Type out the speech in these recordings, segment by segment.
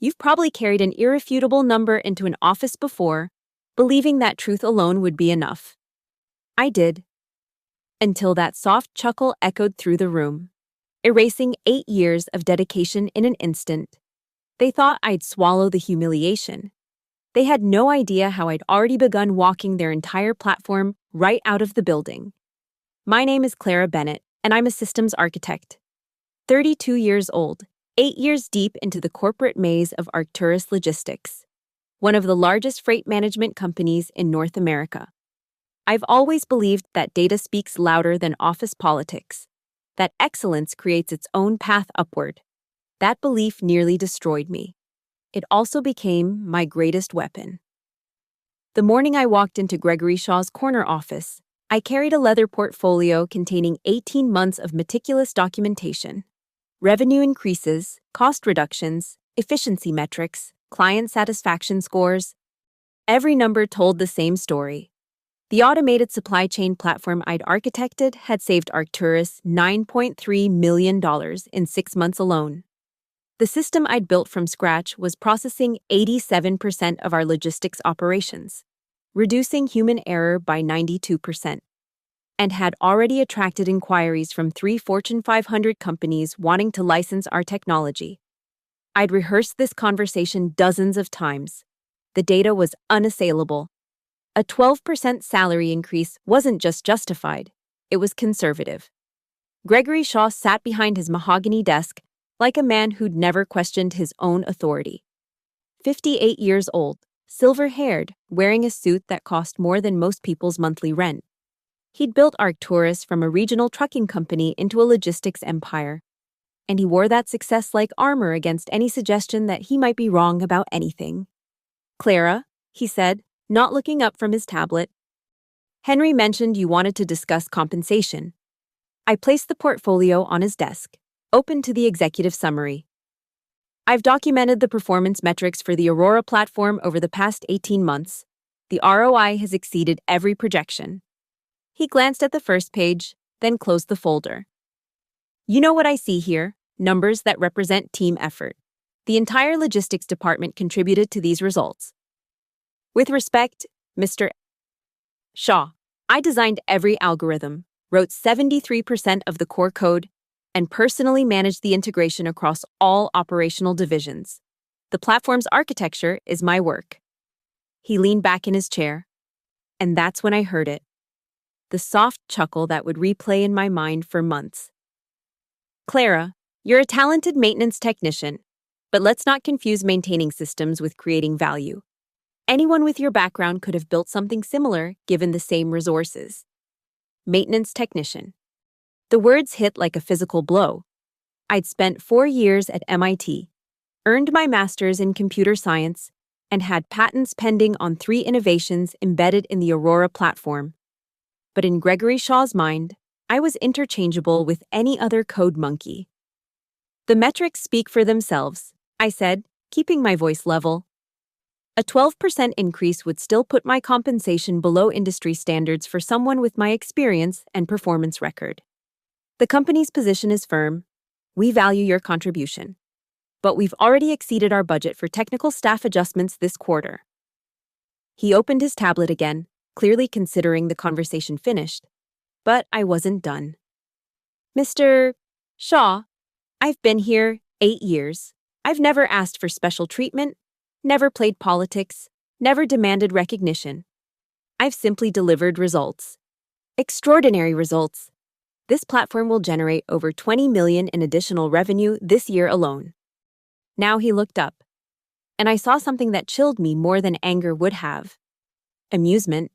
You've probably carried an irrefutable number into an office before, believing that truth alone would be enough. I did. Until that soft chuckle echoed through the room, erasing 8 years of dedication in an instant. They thought I'd swallow the humiliation. They had no idea how I'd already begun walking their entire platform right out of the building. My name is Clara Bennett, and I'm a systems architect. 32 years old, 8 years deep into the corporate maze of Arcturus Logistics, one of the largest freight management companies in North America. I've always believed that data speaks louder than office politics, that excellence creates its own path upward. That belief nearly destroyed me. It also became my greatest weapon. The morning I walked into Gregory Shaw's corner office, I carried a leather portfolio containing 18 months of meticulous documentation. Revenue increases, cost reductions, efficiency metrics, client satisfaction scores. Every number told the same story. The automated supply chain platform I'd architected had saved Arcturus $9.3 million in 6 months alone. The system I'd built from scratch was processing 87% of our logistics operations, reducing human error by 92%, and had already attracted inquiries from 3 Fortune 500 companies wanting to license our technology. I'd rehearsed this conversation dozens of times. The data was unassailable. A 12% salary increase wasn't just justified, it was conservative. Gregory Shaw sat behind his mahogany desk like a man who'd never questioned his own authority. 58 years old, silver-haired, wearing a suit that cost more than most people's monthly rent. He'd built Arcturus from a regional trucking company into a logistics empire, and he wore that success like armor against any suggestion that he might be wrong about anything. "Clara," he said, not looking up from his tablet. "Henry mentioned you wanted to discuss compensation." I placed the portfolio on his desk, open to the executive summary. "I've documented the performance metrics for the Aurora platform over the past 18 months. The ROI has exceeded every projection." He glanced at the first page, then closed the folder. "You know what I see here, numbers that represent team effort. The entire logistics department contributed to these results. With respect, Mr. Shaw, I designed every algorithm, wrote 73% of the core code, and personally managed the integration across all operational divisions. The platform's architecture is my work." He leaned back in his chair, and that's when I heard it. The soft chuckle that would replay in my mind for months. "Clara, you're a talented maintenance technician, but let's not confuse maintaining systems with creating value. Anyone with your background could have built something similar given the same resources." Maintenance technician. The words hit like a physical blow. I'd spent 4 years at MIT, earned my master's in computer science, and had patents pending on 3 innovations embedded in the Aurora platform. But in Gregory Shaw's mind, I was interchangeable with any other code monkey. "The metrics speak for themselves," I said, keeping my voice level. "A 12% increase would still put my compensation below industry standards for someone with my experience and performance record. The company's position is firm. We value your contribution. But we've already exceeded our budget for technical staff adjustments this quarter." He opened his tablet again, clearly considering the conversation finished. But I wasn't done. "Mr. Shaw, I've been here 8 years. I've never asked for special treatment, never played politics, never demanded recognition. I've simply delivered results. Extraordinary results. This platform will generate over $20 million in additional revenue this year alone." Now he looked up, and I saw something that chilled me more than anger would have. Amusement.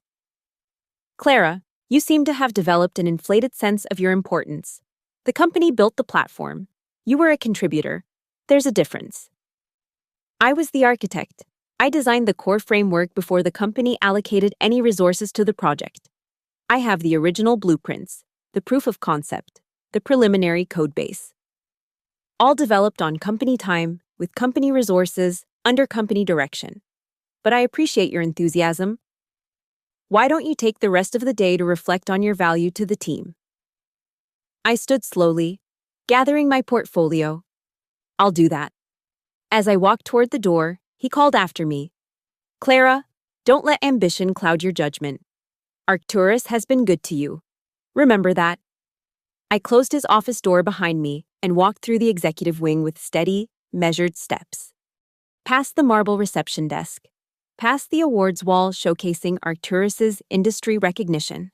"Clara, you seem to have developed an inflated sense of your importance. The company built the platform. You were a contributor. There's a difference. I was the architect. I designed the core framework before the company allocated any resources to the project. I have the original blueprints, the proof of concept, the preliminary code base. All developed on company time, with company resources, under company direction. But I appreciate your enthusiasm. Why don't you take the rest of the day to reflect on your value to the team?" I stood slowly, gathering my portfolio. "I'll do that." As I walked toward the door, he called after me. Clara, don't let ambition cloud your judgment. Arcturus has been good to you. Remember that. I closed his office door behind me and walked through the executive wing with steady, measured steps. Past the marble reception desk. Past the awards wall showcasing Arcturus's industry recognition.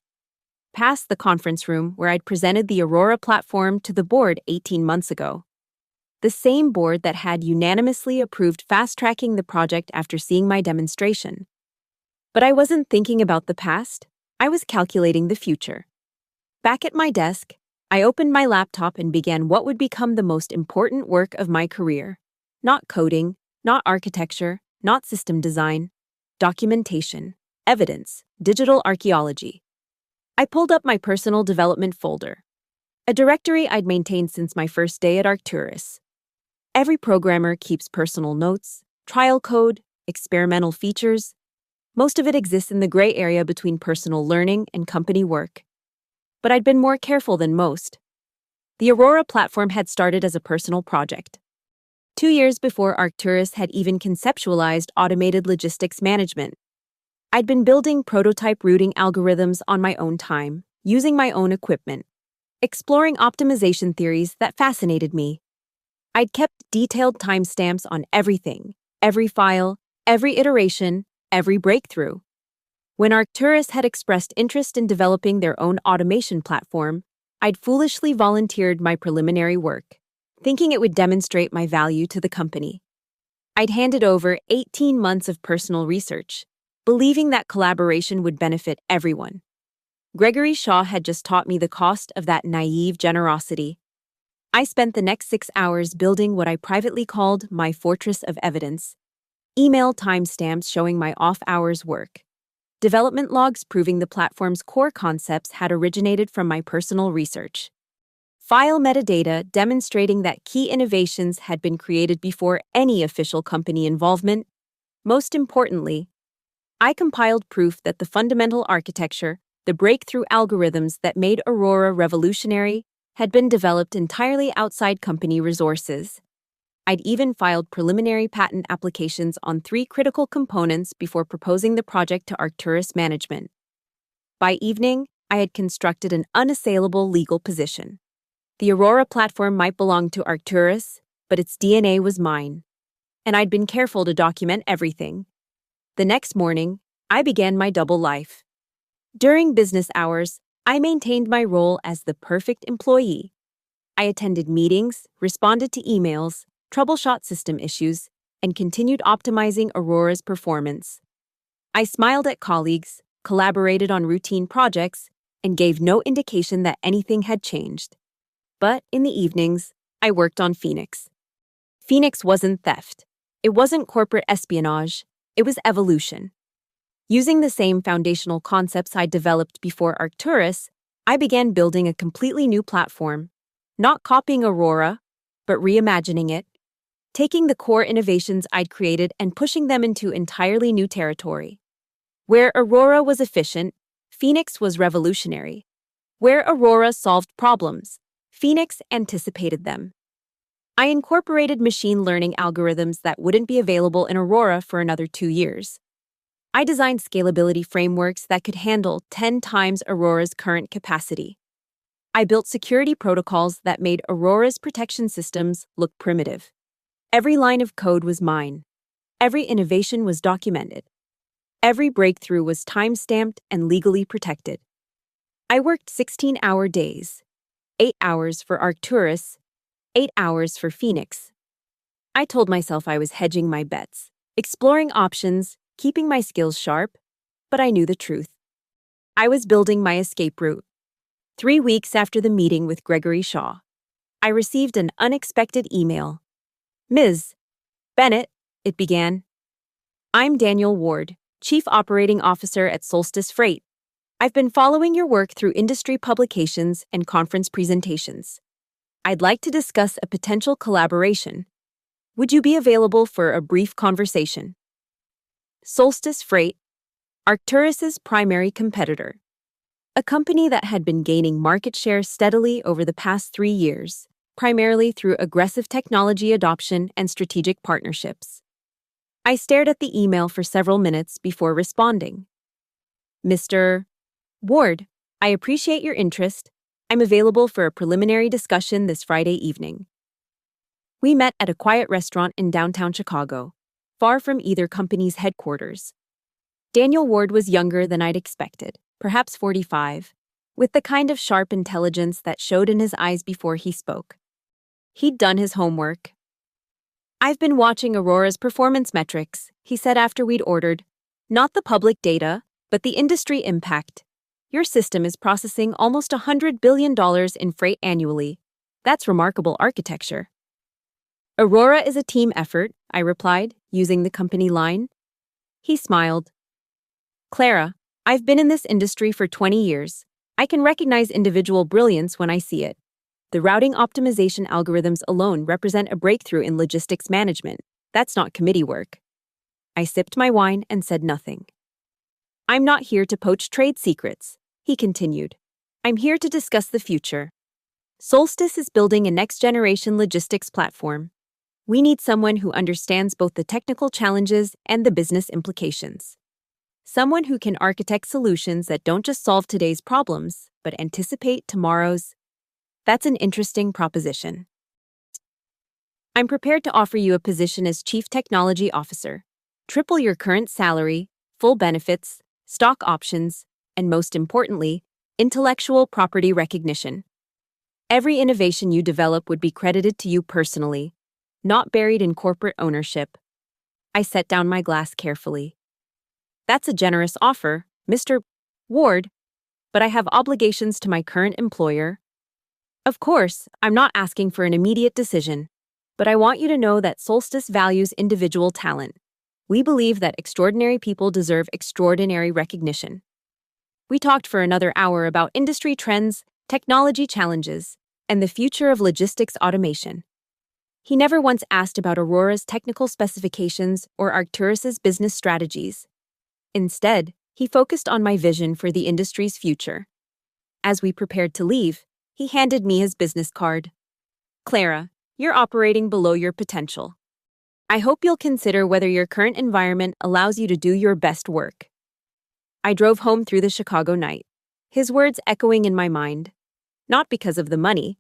Past the conference room where I'd presented the Aurora platform to the board 18 months ago. The same board that had unanimously approved fast-tracking the project after seeing my demonstration. But I wasn't thinking about the past, I was calculating the future. Back at my desk, I opened my laptop and began what would become the most important work of my career. Not coding, not architecture, not system design. Documentation, evidence, digital archaeology. I pulled up my personal development folder, a directory I'd maintained since my first day at Arcturus. Every programmer keeps personal notes, trial code, experimental features. Most of it exists in the gray area between personal learning and company work. But I'd been more careful than most. The Aurora platform had started as a personal project. 2 years before Arcturus had even conceptualized automated logistics management. I'd been building prototype routing algorithms on my own time, using my own equipment, exploring optimization theories that fascinated me. I'd kept detailed timestamps on everything, every file, every iteration, every breakthrough. When Arcturus had expressed interest in developing their own automation platform, I'd foolishly volunteered my preliminary work, thinking it would demonstrate my value to the company. I'd handed over 18 months of personal research, believing that collaboration would benefit everyone. Gregory Shaw had just taught me the cost of that naive generosity. I spent the next 6 hours building what I privately called my fortress of evidence. Email timestamps showing my off-hours work. Development logs proving the platform's core concepts had originated from my personal research. File metadata demonstrating that key innovations had been created before any official company involvement. Most importantly, I compiled proof that the fundamental architecture, the breakthrough algorithms that made Aurora revolutionary, had been developed entirely outside company resources. I'd even filed preliminary patent applications on 3 critical components before proposing the project to Arcturus management. By evening, I had constructed an unassailable legal position. The Aurora platform might belong to Arcturus, but its DNA was mine. And I'd been careful to document everything. The next morning, I began my double life. During business hours, I maintained my role as the perfect employee. I attended meetings, responded to emails, troubleshot system issues, and continued optimizing Aurora's performance. I smiled at colleagues, collaborated on routine projects, and gave no indication that anything had changed. But in the evenings, I worked on Phoenix. Phoenix wasn't theft. It wasn't corporate espionage. It was evolution. Using the same foundational concepts I developed before Arcturus, I began building a completely new platform, not copying Aurora, but reimagining it, taking the core innovations I'd created and pushing them into entirely new territory. Where Aurora was efficient, Phoenix was revolutionary. Where Aurora solved problems, Phoenix anticipated them. I incorporated machine learning algorithms that wouldn't be available in Aurora for another 2 years. I designed scalability frameworks that could handle 10 times Aurora's current capacity. I built security protocols that made Aurora's protection systems look primitive. Every line of code was mine. Every innovation was documented. Every breakthrough was time-stamped and legally protected. I worked 16-hour days, 8 hours for Arcturus, 8 hours for Phoenix. I told myself I was hedging my bets, exploring options, keeping my skills sharp, but I knew the truth. I was building my escape route. 3 weeks after the meeting with Gregory Shaw, I received an unexpected email. Ms. Bennett, it began. I'm Daniel Ward, Chief Operating Officer at Solstice Freight. I've been following your work through industry publications and conference presentations. I'd like to discuss a potential collaboration. Would you be available for a brief conversation? Solstice Freight, Arcturus's primary competitor. A company that had been gaining market share steadily over the past 3 years, primarily through aggressive technology adoption and strategic partnerships. I stared at the email for several minutes before responding. Mr. Ward, I appreciate your interest. I'm available for a preliminary discussion this Friday evening. We met at a quiet restaurant in downtown Chicago, far from either company's headquarters. Daniel Ward was younger than I'd expected, perhaps 45, with the kind of sharp intelligence that showed in his eyes before he spoke. He'd done his homework. "I've been watching Aurora's performance metrics," he said after we'd ordered. "Not the public data, but the industry impact. Your system is processing almost $100 billion in freight annually. That's remarkable architecture." "Aurora is a team effort," I replied, using the company line. He smiled. "Clara, I've been in this industry for 20 years. I can recognize individual brilliance when I see it. The routing optimization algorithms alone represent a breakthrough in logistics management. That's not committee work." I sipped my wine and said nothing. "I'm not here to poach trade secrets," he continued. "I'm here to discuss the future. Solstice is building a next-generation logistics platform. We need someone who understands both the technical challenges and the business implications. Someone who can architect solutions that don't just solve today's problems, but anticipate tomorrow's. That's an interesting proposition. I'm prepared to offer you a position as Chief Technology Officer. Triple your current salary, full benefits, stock options, and most importantly, intellectual property recognition. Every innovation you develop would be credited to you personally, not buried in corporate ownership. I set down my glass carefully. That's a generous offer, Mr. Ward, but I have obligations to my current employer. Of course, I'm not asking for an immediate decision, but I want you to know that Solstice values individual talent. We believe that extraordinary people deserve extraordinary recognition. We talked for another hour about industry trends, technology challenges, and the future of logistics automation. He never once asked about Aurora's technical specifications or Arcturus's business strategies. Instead, he focused on my vision for the industry's future. As we prepared to leave, he handed me his business card. "Clara, you're operating below your potential. I hope you'll consider whether your current environment allows you to do your best work." I drove home through the Chicago night, his words echoing in my mind. Not because of the money,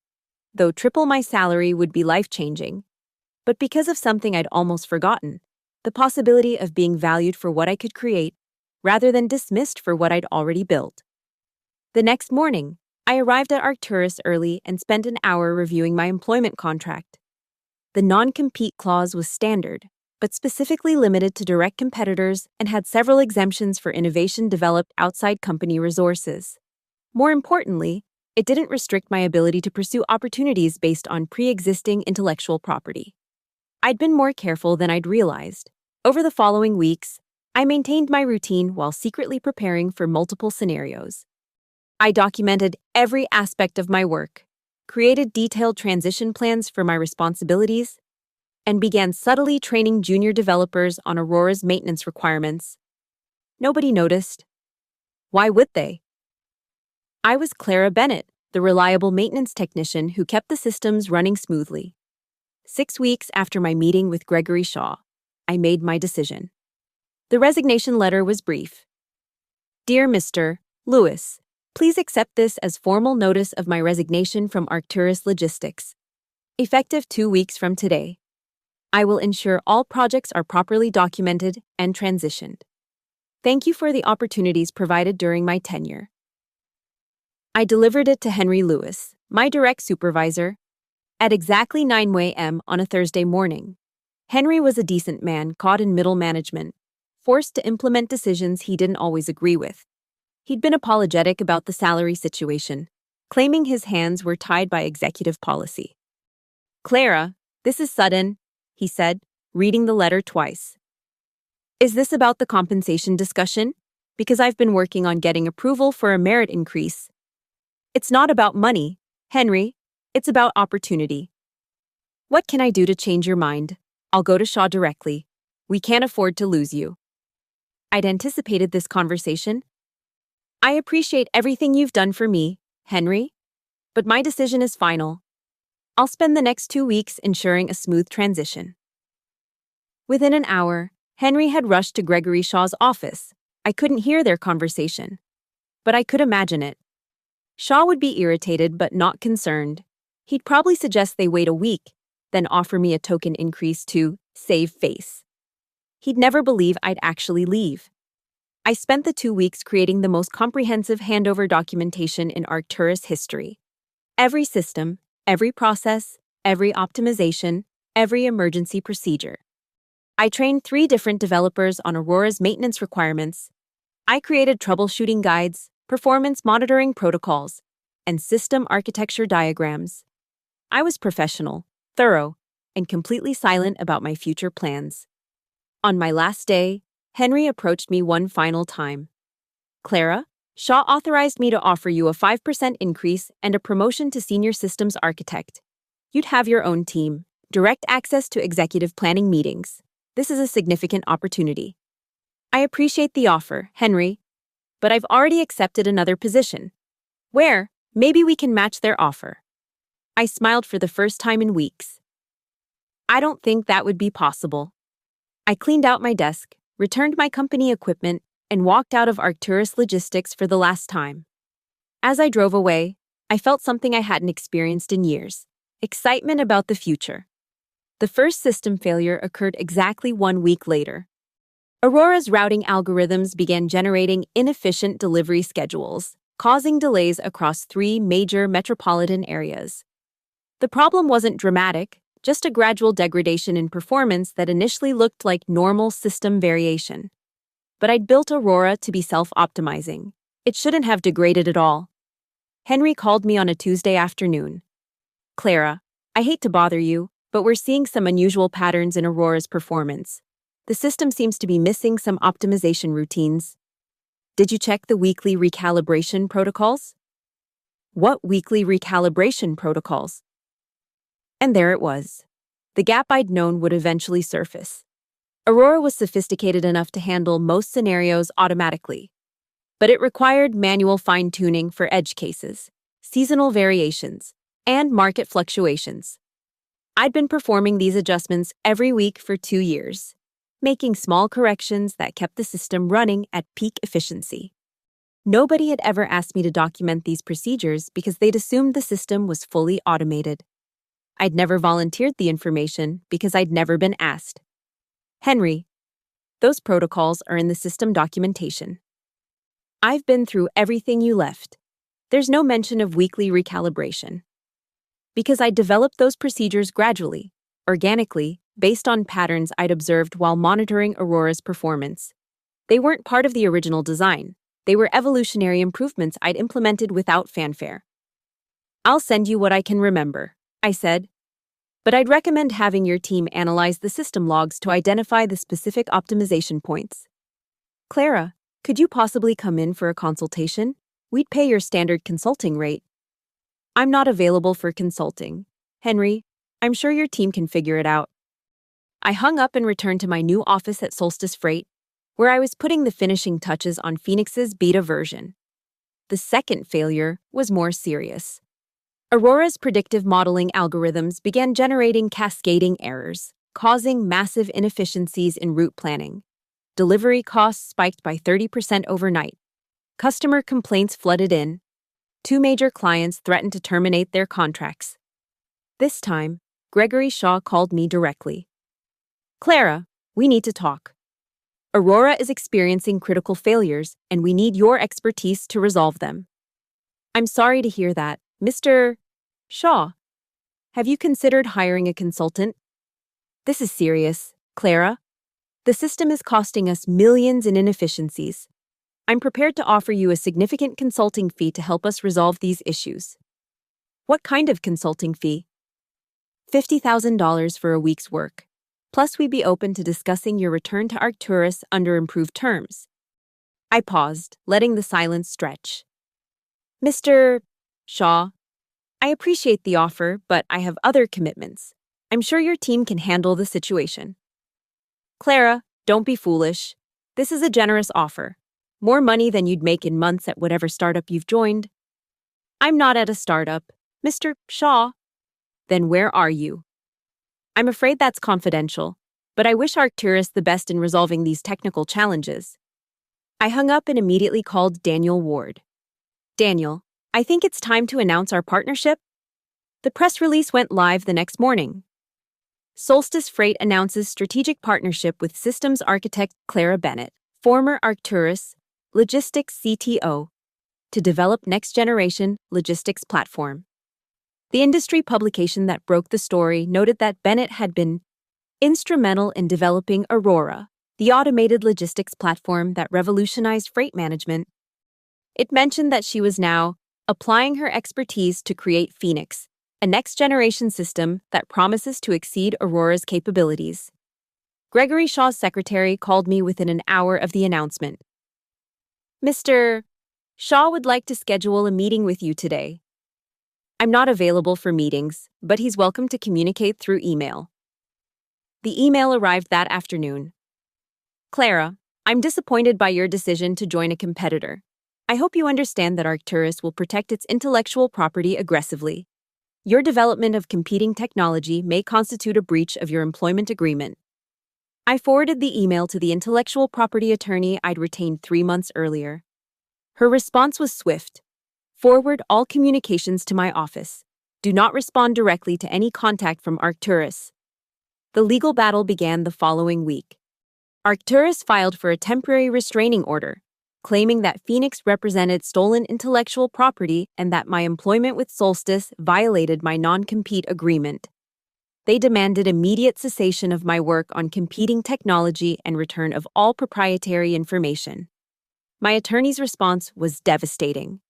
though triple my salary would be life-changing, but because of something I'd almost forgotten, the possibility of being valued for what I could create, rather than dismissed for what I'd already built. The next morning, I arrived at Arcturus early and spent an hour reviewing my employment contract. The non-compete clause was standard, but specifically limited to direct competitors and had several exemptions for innovation developed outside company resources. More importantly, it didn't restrict my ability to pursue opportunities based on pre-existing intellectual property. I'd been more careful than I'd realized. Over the following weeks, I maintained my routine while secretly preparing for multiple scenarios. I documented every aspect of my work, created detailed transition plans for my responsibilities, and began subtly training junior developers on Aurora's maintenance requirements. Nobody noticed. Why would they? I was Clara Bennett, the reliable maintenance technician who kept the systems running smoothly. 6 weeks after my meeting with Gregory Shaw, I made my decision. The resignation letter was brief. "Dear Mr. Lewis, please accept this as formal notice of my resignation from Arcturus Logistics. Effective 2 weeks from today. I will ensure all projects are properly documented and transitioned. Thank you for the opportunities provided during my tenure." I delivered it to Henry Lewis, my direct supervisor, at exactly 9 a.m. on a Thursday morning. Henry was a decent man caught in middle management, forced to implement decisions he didn't always agree with. He'd been apologetic about the salary situation, claiming his hands were tied by executive policy. "Clara, this is sudden," he said, reading the letter twice. "Is this about the compensation discussion? Because I've been working on getting approval for a merit increase." "It's not about money, Henry. It's about opportunity." "What can I do to change your mind? I'll go to Shaw directly. We can't afford to lose you." I'd anticipated this conversation. "I appreciate everything you've done for me, Henry, but my decision is final. I'll spend the next 2 weeks ensuring a smooth transition. Within an hour, Henry had rushed to Gregory Shaw's office. I couldn't hear their conversation, but I could imagine it. Shaw would be irritated but not concerned. He'd probably suggest they wait a week, then offer me a token increase to save face. He'd never believe I'd actually leave. I spent the 2 weeks creating the most comprehensive handover documentation in Arcturus history. Every system, every process, every optimization, every emergency procedure. I trained 3 different developers on Aurora's maintenance requirements. I created troubleshooting guides, performance monitoring protocols, and system architecture diagrams. I was professional, thorough, and completely silent about my future plans. On my last day, Henry approached me one final time. Clara, Shaw authorized me to offer you a 5% increase and a promotion to senior systems architect. You'd have your own team, direct access to executive planning meetings. This is a significant opportunity. I appreciate the offer, Henry, but I've already accepted another position. Where, maybe we can match their offer. I smiled for the first time in weeks. I don't think that would be possible. I cleaned out my desk, returned my company equipment, and walked out of Arcturus Logistics for the last time. As I drove away, I felt something I hadn't experienced in years: excitement about the future. The first system failure occurred exactly 1 week later. Aurora's routing algorithms began generating inefficient delivery schedules, causing delays across 3 major metropolitan areas. The problem wasn't dramatic, just a gradual degradation in performance that initially looked like normal system variation. But I'd built Aurora to be self-optimizing. It shouldn't have degraded at all. Henry called me on a Tuesday afternoon. Clara, I hate to bother you, but we're seeing some unusual patterns in Aurora's performance. The system seems to be missing some optimization routines. Did you check the weekly recalibration protocols? What weekly recalibration protocols? And there it was. The gap I'd known would eventually surface. Aurora was sophisticated enough to handle most scenarios automatically, but it required manual fine-tuning for edge cases, seasonal variations, and market fluctuations. I'd been performing these adjustments every week for 2 years, making small corrections that kept the system running at peak efficiency. Nobody had ever asked me to document these procedures because they'd assumed the system was fully automated. I'd never volunteered the information because I'd never been asked. Henry, those protocols are in the system documentation. I've been through everything you left. There's no mention of weekly recalibration. Because I developed those procedures gradually, organically, based on patterns I'd observed while monitoring Aurora's performance. They weren't part of the original design. They were evolutionary improvements I'd implemented without fanfare. I'll send you what I can remember, I said. But I'd recommend having your team analyze the system logs to identify the specific optimization points. Clara, could you possibly come in for a consultation? We'd pay your standard consulting rate. I'm not available for consulting. Henry, I'm sure your team can figure it out. I hung up and returned to my new office at Solstice Freight, where I was putting the finishing touches on Phoenix's beta version. The second failure was more serious. Aurora's predictive modeling algorithms began generating cascading errors, causing massive inefficiencies in route planning. Delivery costs spiked by 30% overnight. Customer complaints flooded in. 2 major clients threatened to terminate their contracts. This time, Gregory Shaw called me directly. Clara, we need to talk. Aurora is experiencing critical failures, and we need your expertise to resolve them. I'm sorry to hear that, Mr. Shaw. Have you considered hiring a consultant? This is serious, Clara. The system is costing us millions in inefficiencies. I'm prepared to offer you a significant consulting fee to help us resolve these issues. What kind of consulting fee? $50,000 for a week's work. Plus, we'd be open to discussing your return to Arcturus under improved terms. I paused, letting the silence stretch. Mr. Shaw, I appreciate the offer, but I have other commitments. I'm sure your team can handle the situation. Clara, don't be foolish. This is a generous offer. More money than you'd make in months at whatever startup you've joined. I'm not at a startup, Mr. Shaw. Then where are you? I'm afraid that's confidential, but I wish Arcturus the best in resolving these technical challenges. I hung up and immediately called Daniel Ward. Daniel, I think it's time to announce our partnership. The press release went live the next morning. Solstice Freight announces strategic partnership with systems architect Clara Bennett, former Arcturus Logistics CTO, to develop next-generation logistics platform. The industry publication that broke the story noted that Bennett had been instrumental in developing Aurora, the automated logistics platform that revolutionized freight management. It mentioned that she was now applying her expertise to create Phoenix, a next-generation system that promises to exceed Aurora's capabilities. Gregory Shaw's secretary called me within an hour of the announcement. Mr. Shaw would like to schedule a meeting with you today. I'm not available for meetings, but he's welcome to communicate through email. The email arrived that afternoon. Clara, I'm disappointed by your decision to join a competitor. I hope you understand that Arcturus will protect its intellectual property aggressively. Your development of competing technology may constitute a breach of your employment agreement. I forwarded the email to the intellectual property attorney I'd retained 3 months earlier. Her response was swift. Forward all communications to my office. Do not respond directly to any contact from Arcturus. The legal battle began the following week. Arcturus filed for a temporary restraining order, claiming that Phoenix represented stolen intellectual property and that my employment with Solstice violated my non-compete agreement. They demanded immediate cessation of my work on competing technology and return of all proprietary information. My attorney's response was devastating.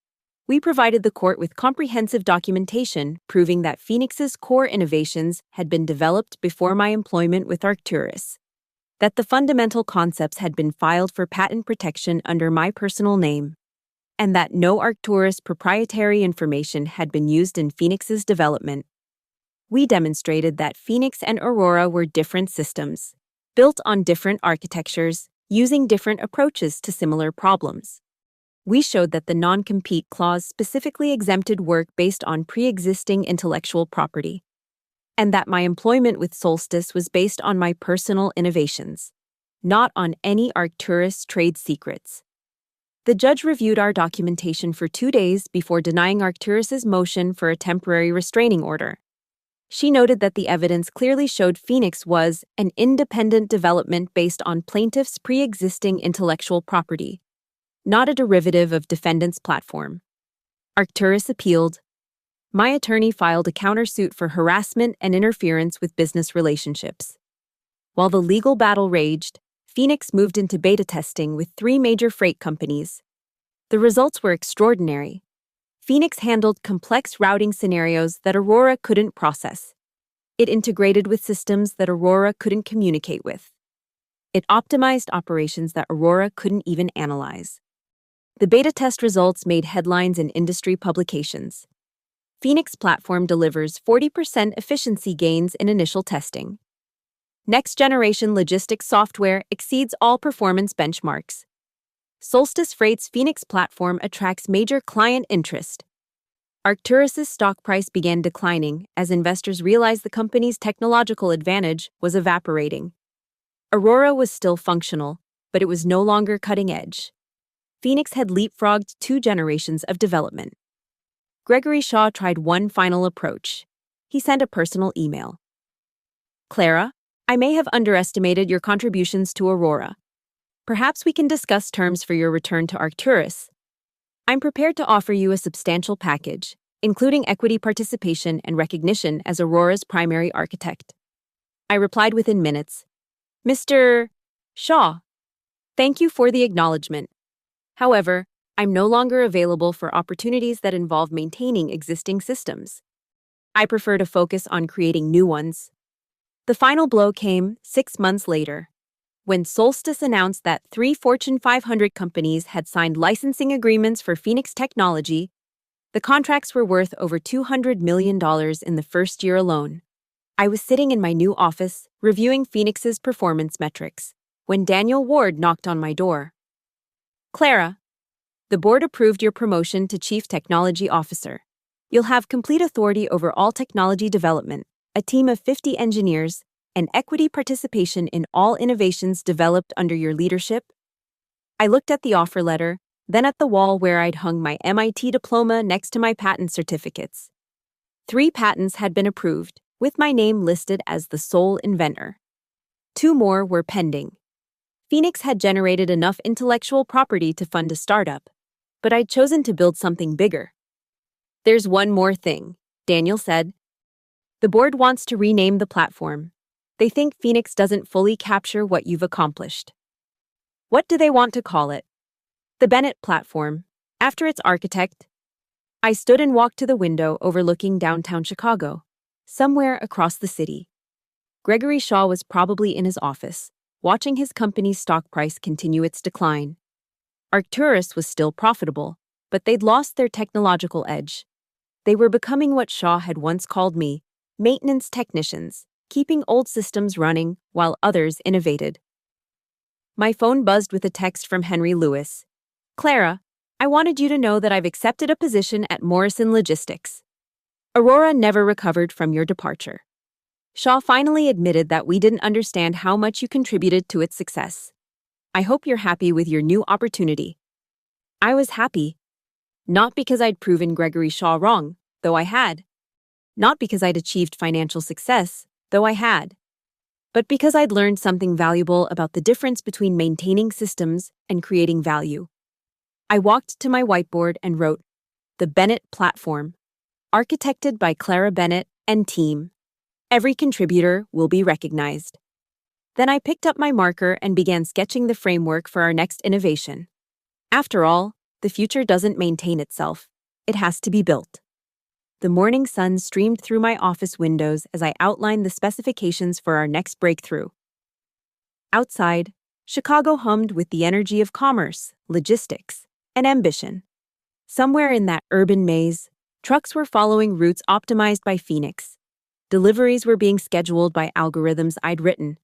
We provided the court with comprehensive documentation proving that Phoenix's core innovations had been developed before my employment with Arcturus, that the fundamental concepts had been filed for patent protection under my personal name, and that no Arcturus proprietary information had been used in Phoenix's development. We demonstrated that Phoenix and Aurora were different systems, built on different architectures, using different approaches to similar problems. We showed that the non-compete clause specifically exempted work based on pre-existing intellectual property, and that my employment with Solstice was based on my personal innovations, not on any Arcturus trade secrets. The judge reviewed our documentation for 2 days before denying Arcturus's motion for a temporary restraining order. She noted that the evidence clearly showed Phoenix was an independent development based on plaintiff's pre-existing intellectual property, not a derivative of defendant's platform. Arcturus appealed. My attorney filed a countersuit for harassment and interference with business relationships. While the legal battle raged, Phoenix moved into beta testing with 3 major freight companies. The results were extraordinary. Phoenix handled complex routing scenarios that Aurora couldn't process. It integrated with systems that Aurora couldn't communicate with. It optimized operations that Aurora couldn't even analyze. The beta test results made headlines in industry publications. Phoenix platform delivers 40% efficiency gains in initial testing. Next-generation logistics software exceeds all performance benchmarks. Solstice Freight's Phoenix platform attracts major client interest. Arcturus's stock price began declining as investors realized the company's technological advantage was evaporating. Aurora was still functional, but it was no longer cutting edge. Phoenix had leapfrogged 2 generations of development. Gregory Shaw tried one final approach. He sent a personal email. Clara, I may have underestimated your contributions to Aurora. Perhaps we can discuss terms for your return to Arcturus. I'm prepared to offer you a substantial package, including equity participation and recognition as Aurora's primary architect. I replied within minutes. Mr. Shaw, thank you for the acknowledgement. However, I'm no longer available for opportunities that involve maintaining existing systems. I prefer to focus on creating new ones. The final blow came 6 months later, when Solstice announced that 3 Fortune 500 companies had signed licensing agreements for Phoenix technology. The contracts were worth over $200 million in the first year alone. I was sitting in my new office, reviewing Phoenix's performance metrics, when Daniel Ward knocked on my door. Clara, the board approved your promotion to Chief Technology Officer. You'll have complete authority over all technology development, a team of 50 engineers, and equity participation in all innovations developed under your leadership. I looked at the offer letter, then at the wall where I'd hung my MIT diploma next to my patent certificates. 3 patents had been approved, with my name listed as the sole inventor. 2 more were pending. Phoenix had generated enough intellectual property to fund a startup, but I'd chosen to build something bigger. There's one more thing, Daniel said. The board wants to rename the platform. They think Phoenix doesn't fully capture what you've accomplished. What do they want to call it? The Bennett platform, after its architect. I stood and walked to the window overlooking downtown Chicago, somewhere across the city. Gregory Shaw was probably in his office, watching his company's stock price continue its decline. Arcturus was still profitable, but they'd lost their technological edge. They were becoming what Shaw had once called me, maintenance technicians, keeping old systems running while others innovated. My phone buzzed with a text from Henry Lewis. Clara, I wanted you to know that I've accepted a position at Morrison Logistics. Aurora never recovered from your departure. Shaw finally admitted that we didn't understand how much you contributed to its success. I hope you're happy with your new opportunity. I was happy. Not because I'd proven Gregory Shaw wrong, though I had. Not because I'd achieved financial success, though I had. But because I'd learned something valuable about the difference between maintaining systems and creating value. I walked to my whiteboard and wrote, The Bennett Platform, architected by Clara Bennett and team. Every contributor will be recognized. Then I picked up my marker and began sketching the framework for our next innovation. After all, the future doesn't maintain itself. It has to be built. The morning sun streamed through my office windows as I outlined the specifications for our next breakthrough. Outside, Chicago hummed with the energy of commerce, logistics, and ambition. Somewhere in that urban maze, trucks were following routes optimized by Phoenix. Deliveries were being scheduled by algorithms I'd written.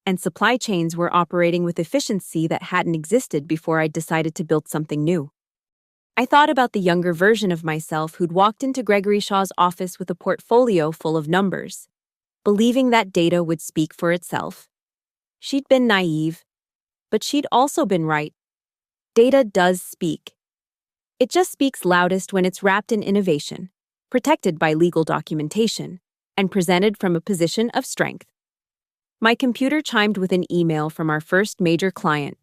And supply chains were operating with efficiency that hadn't existed before I'd decided to build something new. I thought about the younger version of myself who'd walked into Gregory Shaw's office with a portfolio full of numbers, believing that data would speak for itself. She'd been naive, but she'd also been right. Data does speak. It just speaks loudest when it's wrapped in innovation, protected by legal documentation, and presented from a position of strength. My computer chimed with an email from our first major client.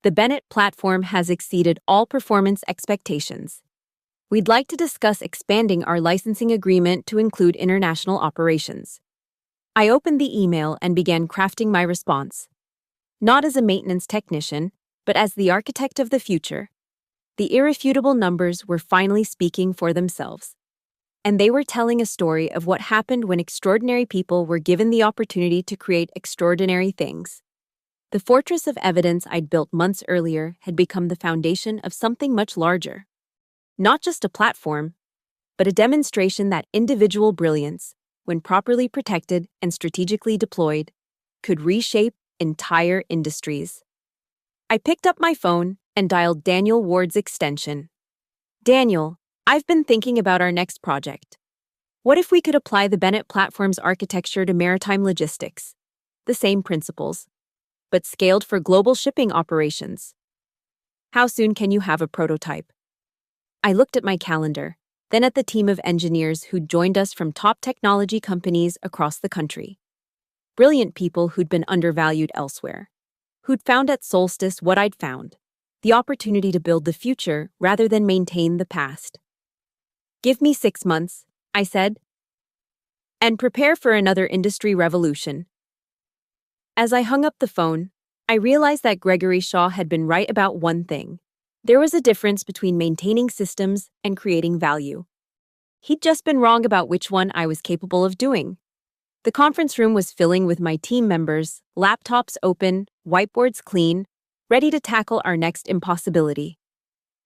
The Bennett platform has exceeded all performance expectations. We'd like to discuss expanding our licensing agreement to include international operations. I opened the email and began crafting my response. Not as a maintenance technician, but as the architect of the future. The irrefutable numbers were finally speaking for themselves. And they were telling a story of what happened when extraordinary people were given the opportunity to create extraordinary things. The fortress of evidence I'd built months earlier had become the foundation of something much larger. Not just a platform, but a demonstration that individual brilliance, when properly protected and strategically deployed, could reshape entire industries. I picked up my phone and dialed Daniel Ward's extension. Daniel, I've been thinking about our next project. What if we could apply the Bennett platform's architecture to maritime logistics? The same principles, but scaled for global shipping operations. How soon can you have a prototype? I looked at my calendar, then at the team of engineers who'd joined us from top technology companies across the country. Brilliant people who'd been undervalued elsewhere. Who'd found at Solstice what I'd found, the opportunity to build the future rather than maintain the past. Give me 6 months, I said, and prepare for another industry revolution. As I hung up the phone, I realized that Gregory Shaw had been right about one thing. There was a difference between maintaining systems and creating value. He'd just been wrong about which one I was capable of doing. The conference room was filling with my team members, laptops open, whiteboards clean, ready to tackle our next impossibility.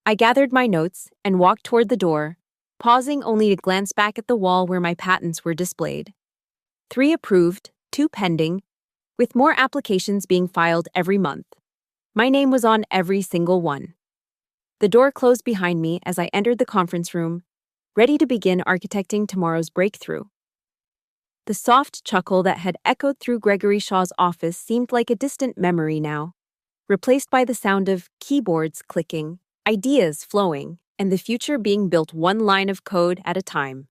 I gathered my notes and walked toward the door, pausing only to glance back at the wall where my patents were displayed. 3 approved, 2 pending, with more applications being filed every month. My name was on every single one. The door closed behind me as I entered the conference room, ready to begin architecting tomorrow's breakthrough. The soft chuckle that had echoed through Gregory Shaw's office seemed like a distant memory now, replaced by the sound of keyboards clicking, ideas flowing, and the future being built one line of code at a time.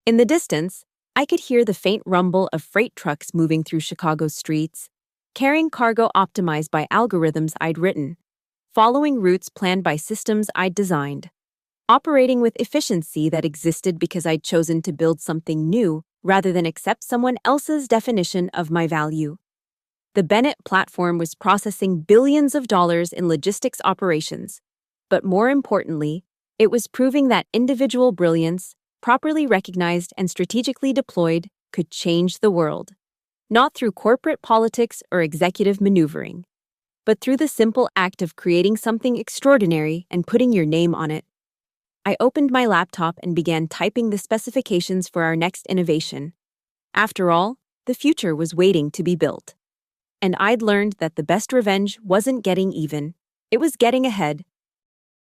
In the distance, I could hear the faint rumble of freight trucks moving through Chicago's streets, carrying cargo optimized by algorithms I'd written, following routes planned by systems I'd designed, operating with efficiency that existed because I'd chosen to build something new rather than accept someone else's definition of my value. The Bennett platform was processing billions of dollars in logistics operations, but more importantly, it was proving that individual brilliance, properly recognized and strategically deployed, could change the world. Not through corporate politics or executive maneuvering, but through the simple act of creating something extraordinary and putting your name on it. I opened my laptop and began typing the specifications for our next innovation. After all, the future was waiting to be built. And I'd learned that the best revenge wasn't getting even, it was getting ahead.